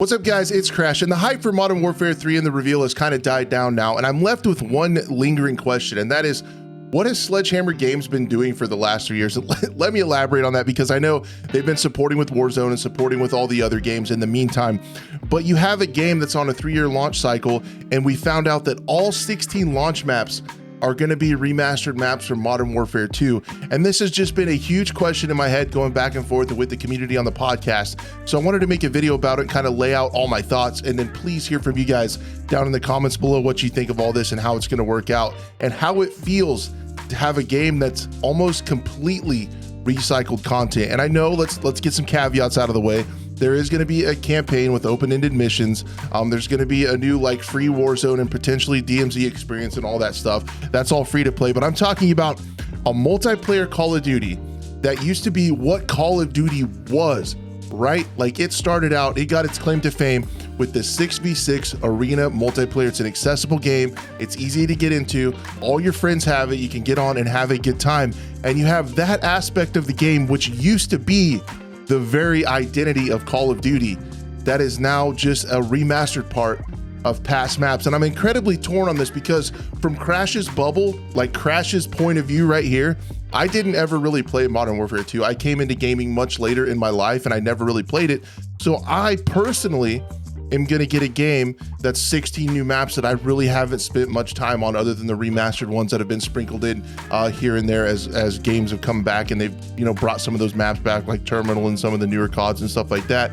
What's up, guys? It's Crash, and the hype for Modern Warfare 3 and the reveal has kind of died down now, and I'm left with one lingering question, and that is, what has Sledgehammer Games been doing for the last 3 years? Let me elaborate on that, because I know they've been supporting with Warzone and supporting with all the other games in the meantime, but you have a game that's on a 3-year launch cycle, and we found out that all 16 launch maps are going to be remastered maps from Modern Warfare 2. And this has just been a huge question in my head going back and forth with the community on the podcast. So I wanted to make a video about it, kind of lay out all my thoughts, and then please hear from you guys down in the comments below what you think of all this and how it's going to work out and how it feels to have a game that's almost completely recycled content. And I know, let's get some caveats out of the way. There is going to be a campaign with open-ended missions. There's going to be a new free Warzone and potentially DMZ experience and all that stuff. That's all free to play. But I'm talking about a multiplayer Call of Duty that used to be what Call of Duty was, right? Like, it started out, it got its claim to fame with the 6v6 arena multiplayer. It's an accessible game. It's easy to get into. All your friends have it. You can get on and have a good time. And you have that aspect of the game, which used to be the very identity of Call of Duty, that is now just a remastered part of past maps. And I'm incredibly torn on this because from Crash's bubble, like Crash's point of view right here, I didn't ever really play Modern Warfare 2. I came into gaming much later in my life and I never really played it. So I personally am gonna get a game that's 16 new maps that I really haven't spent much time on other than the remastered ones that have been sprinkled in here and there as games have come back and they've brought some of those maps back, like Terminal and some of the newer CODs and stuff like that.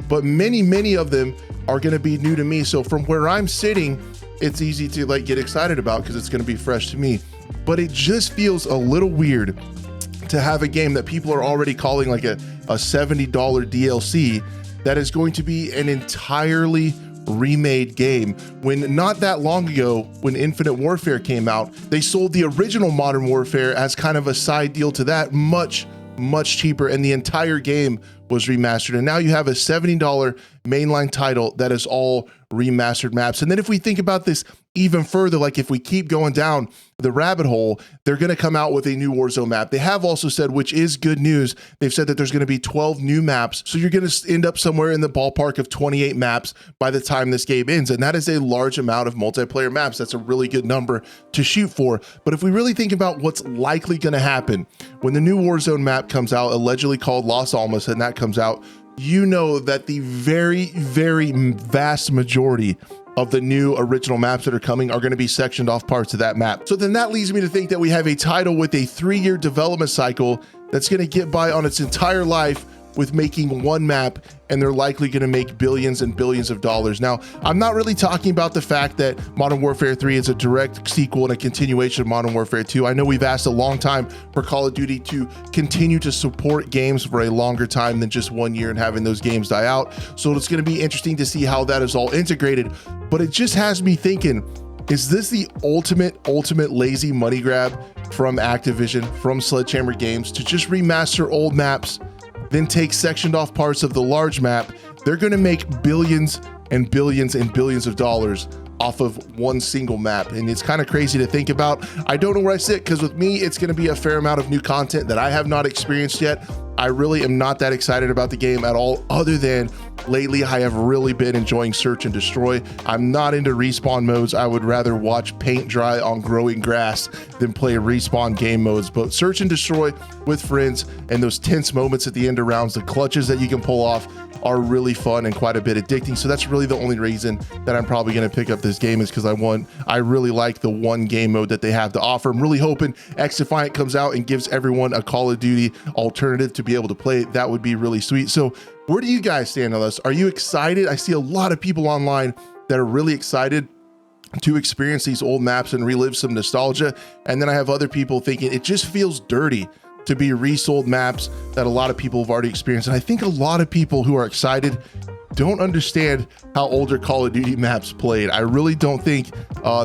But many of them are gonna be new to me. So from where I'm sitting, it's easy to get excited about because it's gonna be fresh to me. But it just feels a little weird to have a game that people are already calling like a $70 DLC that is going to be an entirely remade game, when not that long ago, when Infinite Warfare came out, they sold the original Modern Warfare as kind of a side deal to that, much cheaper, and the entire game was remastered. And now you have a $70 mainline title that is all remastered maps. And then if we think about this even further, like if we keep going down the rabbit hole, they're going to come out with a new Warzone map. They have also said, which is good news, they've said that there's going to be 12 new maps. So you're going to end up somewhere in the ballpark of 28 maps by the time this game ends. And that is a large amount of multiplayer maps. That's a really good number to shoot for. But if we really think about what's likely going to happen when the new Warzone map comes out, allegedly called Las Almas, and that comes out, you know that the very vast majority of the new original maps that are coming are going to be sectioned off parts of that map. So then that leads me to think that we have a title with a 3-year development cycle that's going to get by on its entire life with making one map, and they're likely going to make billions and billions of dollars. Now, I'm not really talking about the fact that Modern Warfare 3 is a direct sequel and a continuation of Modern Warfare 2. I know we've asked a long time for Call of Duty to continue to support games for a longer time than just 1 year and having those games die out. So it's going to be interesting to see how that is all integrated. But it just has me thinking, is this the ultimate lazy money grab from Activision, from Sledgehammer Games, to just remaster old maps, then take sectioned off parts of the large map? They're going to make billions and billions and billions of dollars off of one single map. And it's kind of crazy to think about. I don't know where I sit, because with me, it's going to be a fair amount of new content that I have not experienced yet. I really am not that excited about the game at all, other than lately I have really been enjoying Search and Destroy. I'm not into respawn modes. I would rather watch paint dry on growing grass than play respawn game modes. But Search and Destroy with friends and those tense moments at the end of rounds, the clutches that you can pull off, are really fun and quite a bit addicting. So that's really the only reason that I'm probably going to pick up this game, is because I really like the one game mode that they have to offer. I'm really hoping XDefiant comes out and gives everyone a Call of Duty alternative to be able to play. That would be really sweet. So where do you guys stand on this? Are you excited? I see a lot of people online that are really excited to experience these old maps and relive some nostalgia. And then I have other people thinking it just feels dirty to be resold maps that a lot of people have already experienced. And I think a lot of people who are excited don't understand how older Call of Duty maps played. I really don't think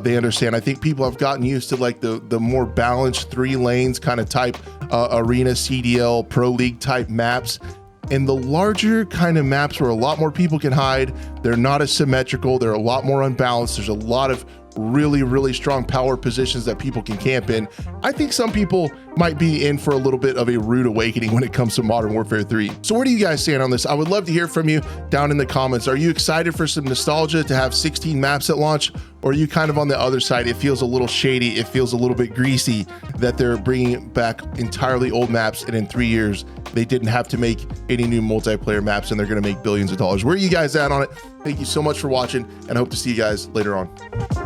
they understand. I think people have gotten used to the more balanced 3 lanes kind of type arena, CDL, Pro League type maps. And the larger kind of maps where a lot more people can hide, they're not as symmetrical, they're a lot more unbalanced, there's a lot of really, really strong power positions that people can camp in. I think some people might be in for a little bit of a rude awakening when it comes to Modern Warfare 3. So where do you guys stand on this? I would love to hear from you down in the comments. Are you excited for some nostalgia to have 16 maps at launch? Or are you kind of on the other side? It feels a little shady. It feels a little bit greasy that they're bringing back entirely old maps, and in 3 years, they didn't have to make any new multiplayer maps, and they're going to make billions of dollars. Where are you guys at on it? Thank you so much for watching, and I hope to see you guys later on.